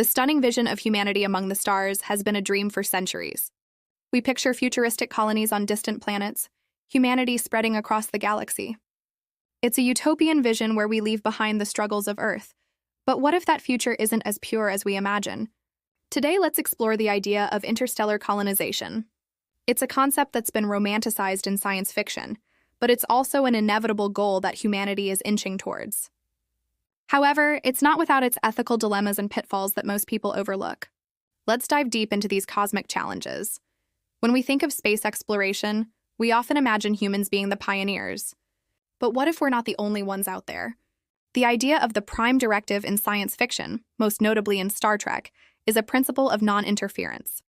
The stunning vision of humanity among the stars has been a dream for centuries. We picture futuristic colonies on distant planets, humanity spreading across the galaxy. It's a utopian vision where we leave behind the struggles of Earth. But what if that future isn't as pure as we imagine? Today, let's explore the idea of interstellar colonization. It's a concept that's been romanticized in science fiction, but it's also an inevitable goal that humanity is inching towards. However, it's not without its ethical dilemmas and pitfalls that most people overlook. Let's dive deep into these cosmic challenges. When we think of space exploration, we often imagine humans being the pioneers. But what if we're not the only ones out there? The idea of the prime directive in science fiction, most notably in Star Trek, is a principle of non-interference.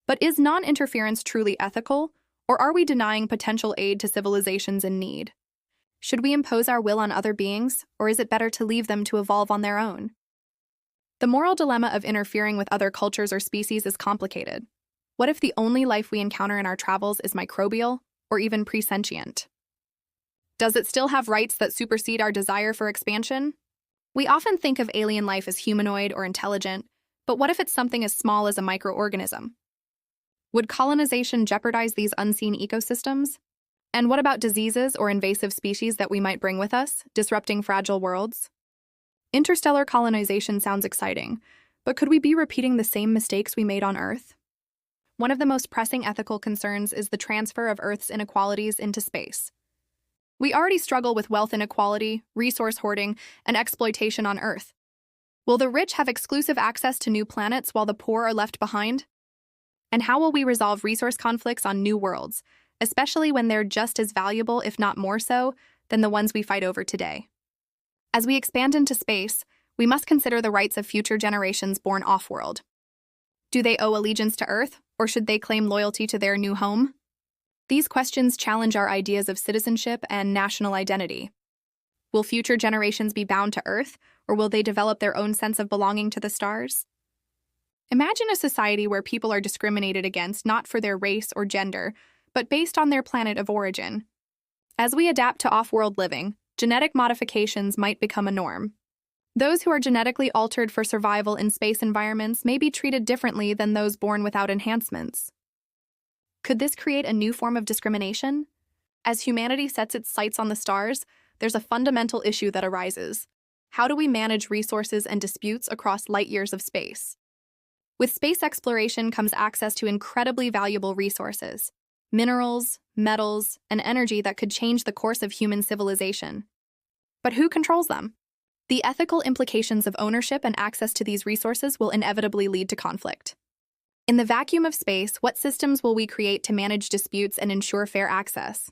But is non-interference truly ethical, or are we denying potential aid to civilizations in need? Should we impose our will on other beings, or is it better to leave them to evolve on their own? The moral dilemma of interfering with other cultures or species is complicated. What if the only life we encounter in our travels is microbial, or even presentient? Does it still have rights that supersede our desire for expansion? We often think of alien life as humanoid or intelligent, but what if it's something as small as a microorganism? Would colonization jeopardize these unseen ecosystems? And what about diseases or invasive species that we might bring with us, disrupting fragile worlds? Interstellar colonization sounds exciting, but could we be repeating the same mistakes we made on Earth? One of the most pressing ethical concerns is the transfer of Earth's inequalities into space. We already struggle with wealth inequality, resource hoarding, and exploitation on Earth. Will the rich have exclusive access to new planets while the poor are left behind? And how will we resolve resource conflicts on new worlds, especially when they're just as valuable, if not more so, than the ones we fight over today? As we expand into space, we must consider the rights of future generations born off-world. Do they owe allegiance to Earth, or should they claim loyalty to their new home? These questions challenge our ideas of citizenship and national identity. Will future generations be bound to Earth, or will they develop their own sense of belonging to the stars? Imagine a society where people are discriminated against not for their race or gender, but based on their planet of origin. As we adapt to off-world living, genetic modifications might become a norm. Those who are genetically altered for survival in space environments may be treated differently than those born without enhancements. Could this create a new form of discrimination? As humanity sets its sights on the stars, there's a fundamental issue that arises. How do we manage resources and disputes across light years of space? With space exploration comes access to incredibly valuable resources, minerals, metals, and energy that could change the course of human civilization. But who controls them? The ethical implications of ownership and access to these resources will inevitably lead to conflict. In the vacuum of space, what systems will we create to manage disputes and ensure fair access?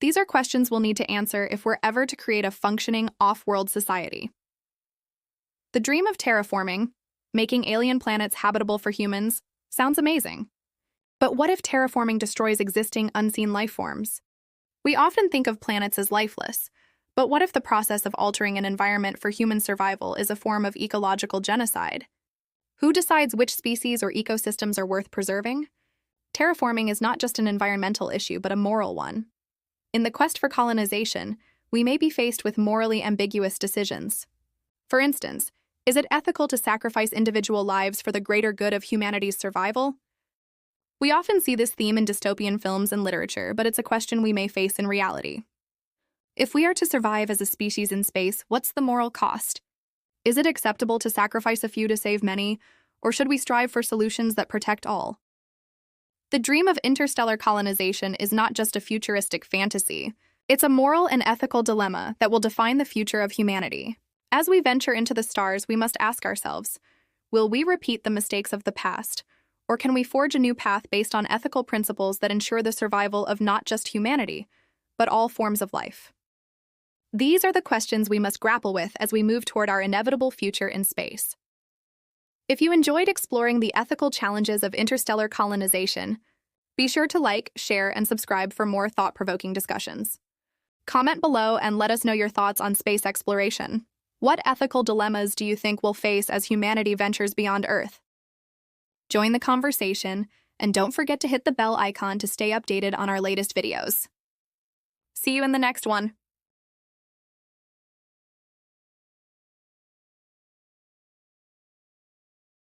These are questions we'll need to answer if we're ever to create a functioning off-world society. The dream of terraforming, making alien planets habitable for humans, sounds amazing. But what if terraforming destroys existing unseen life forms? We often think of planets as lifeless, but what if the process of altering an environment for human survival is a form of ecological genocide? Who decides which species or ecosystems are worth preserving? Terraforming is not just an environmental issue, but a moral one. In the quest for colonization, we may be faced with morally ambiguous decisions. For instance, is it ethical to sacrifice individual lives for the greater good of humanity's survival? We often see this theme in dystopian films and literature, but it's a question we may face in reality. If we are to survive as a species in space, what's the moral cost? Is it acceptable to sacrifice a few to save many, or should we strive for solutions that protect all? The dream of interstellar colonization is not just a futuristic fantasy. It's a moral and ethical dilemma that will define the future of humanity. As we venture into the stars, we must ask ourselves, will we repeat the mistakes of the past, or can we forge a new path based on ethical principles that ensure the survival of not just humanity, but all forms of life? These are the questions we must grapple with as we move toward our inevitable future in space. If you enjoyed exploring the ethical challenges of interstellar colonization, be sure to like, share, and subscribe for more thought-provoking discussions. Comment below and let us know your thoughts on space exploration. What ethical dilemmas do you think we'll face as humanity ventures beyond Earth? Join the conversation, and don't forget to hit the bell icon to stay updated on our latest videos. See you in the next one.